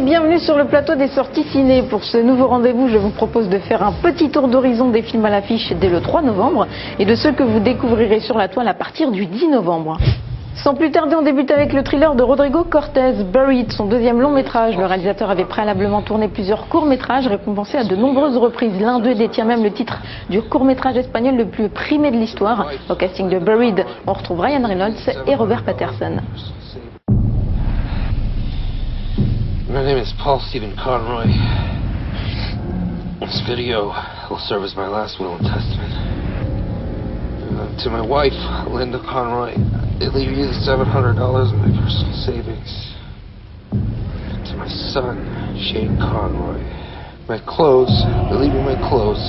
et bienvenue sur le plateau des sorties ciné. Pour ce nouveau rendez-vous, je vous propose de faire un petit tour d'horizon des films à l'affiche dès le 3 novembre et de ceux que vous découvrirez sur la toile à partir du 10 novembre. Sans plus tarder, on débute avec le thriller de Rodrigo Cortés, Buried, son deuxième long métrage. Le réalisateur avait préalablement tourné plusieurs courts-métrages récompensés à de nombreuses reprises. L'un d'eux détient même le titre du court-métrage espagnol le plus primé de l'histoire. Au casting de Buried, on retrouve Ryan Reynolds et Robert Pattinson. My name is Paul Stephen Conroy. This video will serve as my last will and testament. To my wife, Linda Conroy, they leave you $700 in my personal savings. To my son, Shane Conroy, my clothes, they leave you my clothes,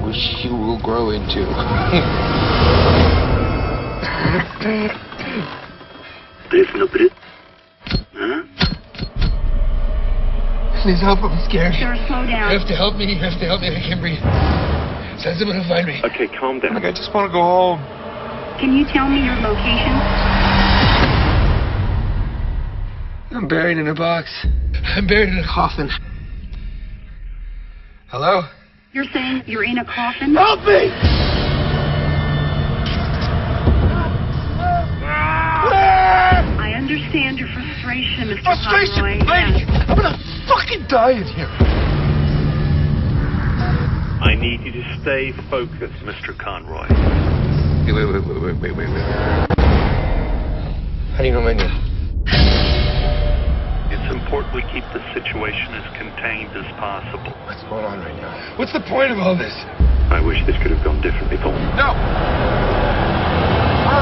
which you will grow into. Huh? Please help, I'm scared. Sir, slow down. You have to help me, I can't breathe. Send someone to find me. Okay, calm down. Look, I just want to go home. Can you tell me your location? I'm buried in a box. I'm buried in a coffin. Hello? You're saying you're in a coffin? Help me! I understand your frustration, Mr. Frustration, Conroy. lady! Yes. I'm gonna fucking die in here. I need you to stay focused, Mr. Conroy. Wait. How do you know my name? It's important we keep the situation as contained as possible. What's going on right now? What's the point of all this? I wish this could have gone differently, Paul. No! No!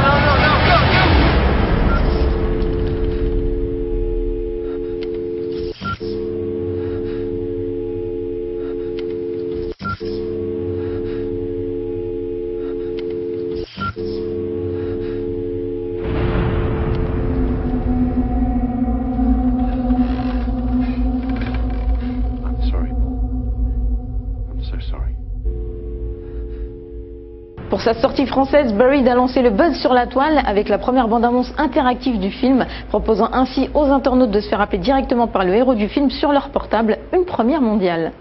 Pour sa sortie française, Buried a lancé le buzz sur la toile avec la première bande-annonce interactive du film, proposant ainsi aux internautes de se faire appeler directement par le héros du film sur leur portable, une première mondiale.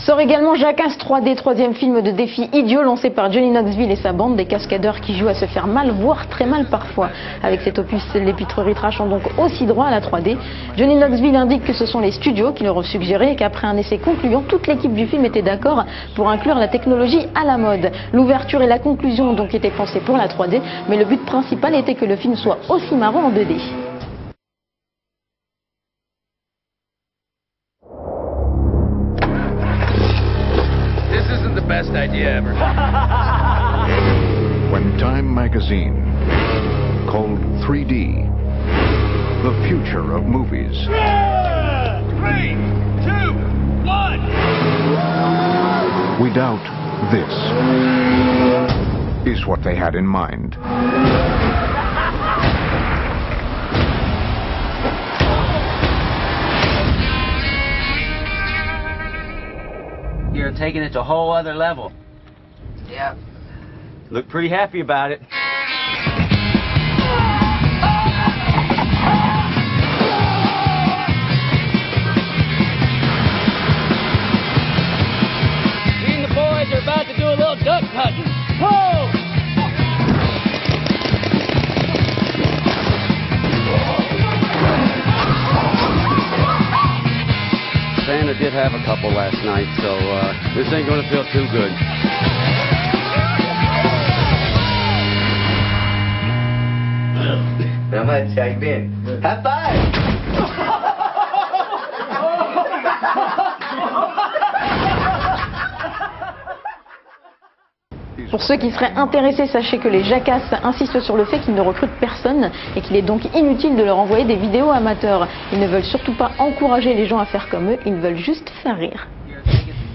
Sort également Jackass 3D, troisième film de défi idiot lancé par Johnny Knoxville et sa bande, des cascadeurs qui jouent à se faire mal, voire très mal parfois. Avec cet opus, les pitreries trash ont donc aussi droit à la 3D. Johnny Knoxville indique que ce sont les studios qui leur ont suggéré et qu'après un essai concluant, toute l'équipe du film était d'accord pour inclure la technologie à la mode. L'ouverture et la conclusion ont donc été pensées pour la 3D, mais le but principal était que le film soit aussi marrant en 2D. Best idea ever. When Time magazine called 3D the future of movies. 3, 2, 1. We doubt this is what they had in mind. You're taking it to a whole other level. Yeah. Look pretty happy about it. Me and the boys are about to do a little duck hunting. Whoa! Santa did have a couple last night, so this ain't gonna feel too good. How much? How you been? High five! Pour ceux qui seraient intéressés, sachez que les Jackass insistent sur le fait qu'ils ne recrutent personne et qu'il est donc inutile de leur envoyer des vidéos amateurs. Ils ne veulent surtout pas encourager les gens à faire comme eux, ils veulent juste faire rire.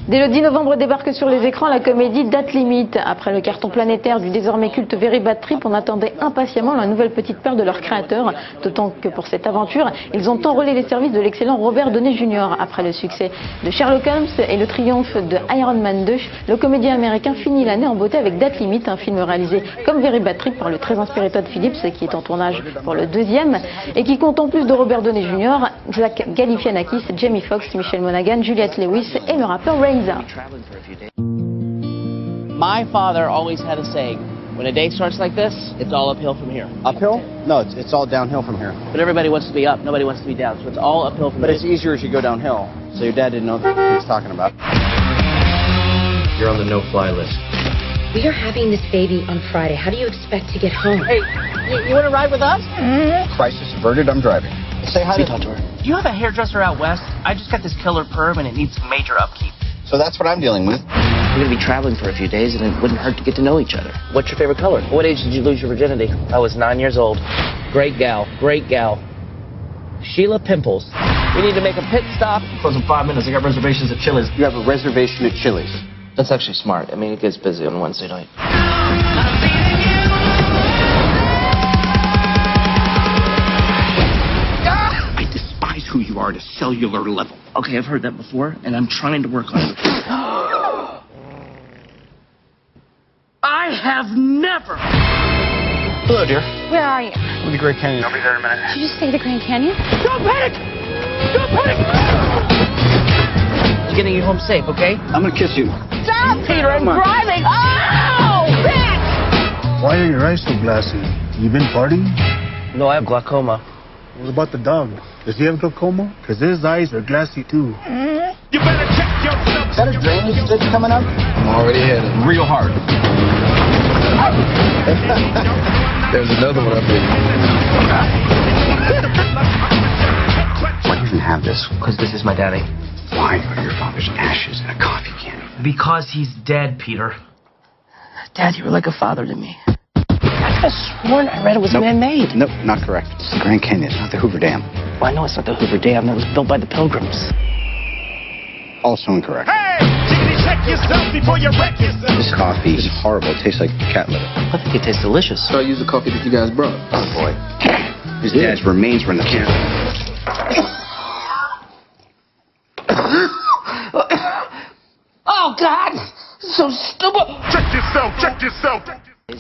Dès le 10 novembre débarque sur les écrans la comédie Date Limite. Après le carton planétaire du désormais culte Very Bad Trip, on attendait impatiemment la nouvelle petite paire de leur créateur. D'autant que pour cette aventure, ils ont enrôlé les services de l'excellent Robert Downey Jr. Après le succès de Sherlock Holmes et le triomphe de Iron Man 2, le comédien américain finit l'année en beauté avec Date Limite, un film réalisé comme Very Bad Trip par le très inspiré Todd Phillips, qui est en tournage pour le deuxième, et qui compte en plus de Robert Downey Jr., Zach Galifianakis, Jamie Foxx, Michelle Monaghan, Juliette Lewis et le rappeur Reza. My father always had a saying, when a day starts like this, it's all uphill from here. Uphill? No, it's all downhill from here. But everybody wants to be up, nobody wants to be down, so it's all uphill from here. But it's easier as you go downhill. So your dad didn't know what he was talking about. You're on the no-fly list. We are having this baby on Friday. How do you expect to get home? Hey, you want to ride with us? Crisis averted, I'm driving. Say hi to her. Do you have a hairdresser out west? I just got this killer perm and it needs some major upkeep. So that's what I'm dealing with. We're going to be traveling for a few days and it wouldn't hurt to get to know each other. What's your favorite color? What age did you lose your virginity? I was 9 years old. Great gal, great gal. Sheila Pimples. We need to make a pit stop. Close in 5 minutes. I got reservations at Chili's. You have a reservation at Chili's. That's actually smart. I mean, it gets busy on Wednesday night. I despise who you are at a cellular level. Okay, I've heard that before, and I'm trying to work on it. I have never. Hello, dear. Where are you? I'm in the Great Canyon. I'll be there in a minute. Did you just say the Grand Canyon? Don't panic! Don't panic! You're getting you home safe, okay? I'm gonna kiss you. Stop, Peter! I'm driving! Oh, bitch! Why are your eyes so glassy? You been partying? No, I have glaucoma. What about the dog? Does he have glaucoma? Because his eyes are glassy too. You better check yourself. Is that a drainage ditch coming up? I'm already headed. Real hard. There's another one up there. Why do you even have this? Because this is my daddy. Why are your father's ashes in a coffee can? Because he's dead, Peter. Dad, you were like a father to me. I could have sworn I read it was man-made. Nope, not correct. It's the Grand Canyon, not the Hoover Dam. Well, I know it's not the Hoover Dam. That was built by the Pilgrims. Also incorrect. Hey! Jiggity, check yourself before you wreck yourself. This coffee is horrible. It tastes like cat litter. I think it tastes delicious. So I use the coffee that you guys brought. Oh, boy. His dad's remains were in the can. Oh, God! So stupid! Check yourself, check yourself.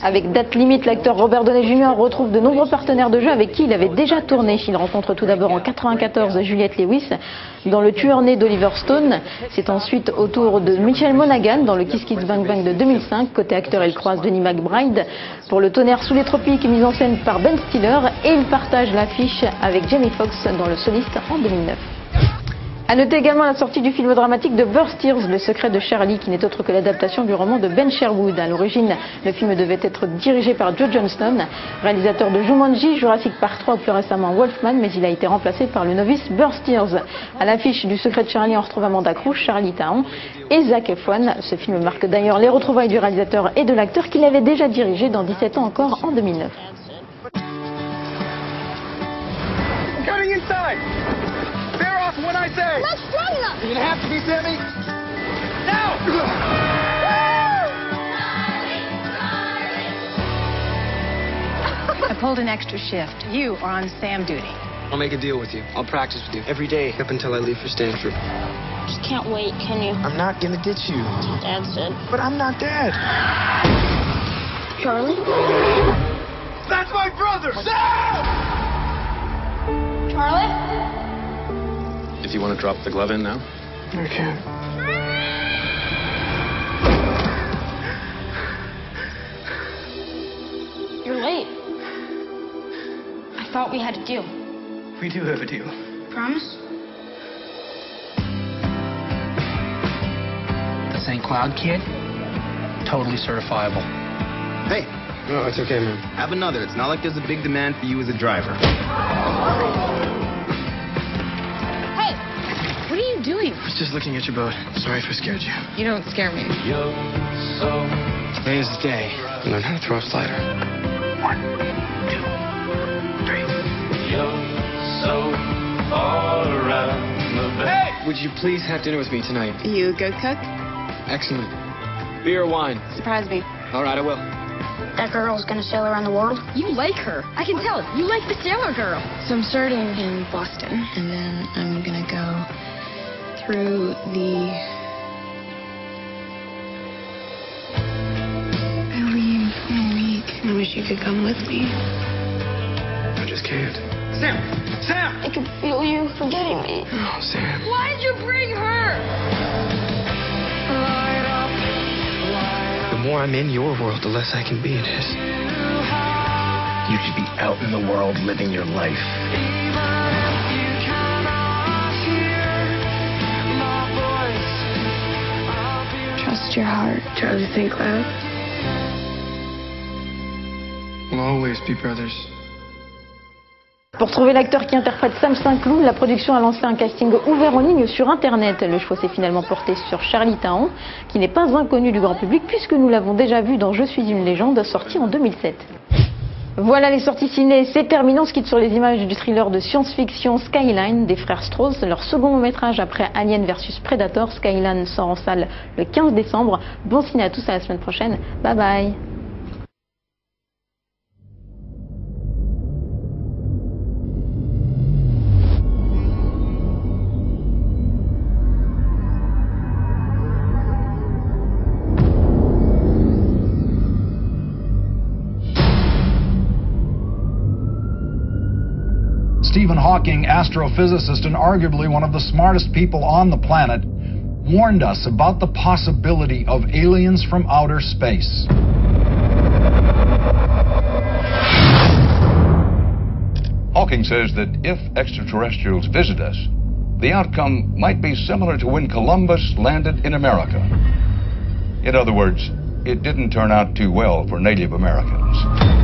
Avec Date Limite, l'acteur Robert Downey Jr. retrouve de nombreux partenaires de jeu avec qui il avait déjà tourné. Il rencontre tout d'abord en 1994 Juliette Lewis dans Le Tueur né d'Oliver Stone. C'est ensuite au tour de Michelle Monaghan dans le Kiss Kiss Bang Bang de 2005. Côté acteur, il croise Denis McBride pour Le Tonnerre sous les tropiques, mise en scène par Ben Stiller. Et il partage l'affiche avec Jamie Foxx dans Le Soliste en 2009. A noter également la sortie du film dramatique de Burst Tears, Le secret de Charlie, qui n'est autre que l'adaptation du roman de Ben Sherwood. À l'origine, le film devait être dirigé par Joe Johnston, réalisateur de Jumanji, Jurassic Park 3 ou plus récemment Wolfman, mais il a été remplacé par le novice Burst Tears. À l'affiche du secret de Charlie, on retrouve Amanda Cruz, Charlie Theron et Zac Efron. Ce film marque d'ailleurs les retrouvailles du réalisateur et de l'acteur qu'il avait déjà dirigé dans 17 ans encore en 2009. Cutting inside. Bear off when I say. Not strong enough. You're gonna have to be, Sammy. Now. I pulled an extra shift. You are on Sam duty. I'll make a deal with you. I'll practice with you every day up until I leave for Stanford. Just can't wait, can you? I'm not gonna ditch you. Dad said. But I'm not Dad. Charlie? That's my brother. Sam! Charlie? If you want to drop the glove in now? I can. You're late. I thought we had a deal. We do have a deal. Promise? The St. Cloud kid? Totally certifiable. Hey. No, it's okay, man. Have another. It's not like there's a big demand for you as a driver. Hey, what are you doing? I was just looking at your boat. Sorry if I scared you. You don't scare me. Today is the day. Learn how to throw a slider. 1, 2, 3. You're so far around the bend. Hey! Would you please have dinner with me tonight? Are you a good cook? Excellent. Beer or wine? Surprise me. All right, I will. That girl's gonna sail around the world? You like her. I can tell. You like the sailor girl. So I'm starting in Boston, and then I'm gonna go through the... I leave in a week. I wish you could come with me. I just can't. Sam! Sam! I could feel you forgetting me. Oh, Sam. Why'd you bring her? The more I'm in your world, the less I can be in his. You should be out in the world living your life. Trust your heart. Charlie Sinclair. We'll always be brothers. Pour trouver l'acteur qui interprète Sam Saint-Cloud, la production a lancé un casting ouvert en ligne sur Internet. Le choix s'est finalement porté sur Charlie Taon, qui n'est pas inconnu du grand public puisque nous l'avons déjà vu dans Je suis une légende, sorti en 2007. Voilà les sorties ciné, c'est terminé. On se quitte sur les images du thriller de science-fiction Skyline des frères Strauss, leur second long-métrage après Alien vs Predator. Skyline sort en salle le 15 décembre. Bon ciné à tous, à la semaine prochaine. Bye bye. Stephen Hawking, astrophysicist and arguably one of the smartest people on the planet, warned us about the possibility of aliens from outer space. Hawking says that if extraterrestrials visit us, the outcome might be similar to when Columbus landed in America. In other words, it didn't turn out too well for Native Americans.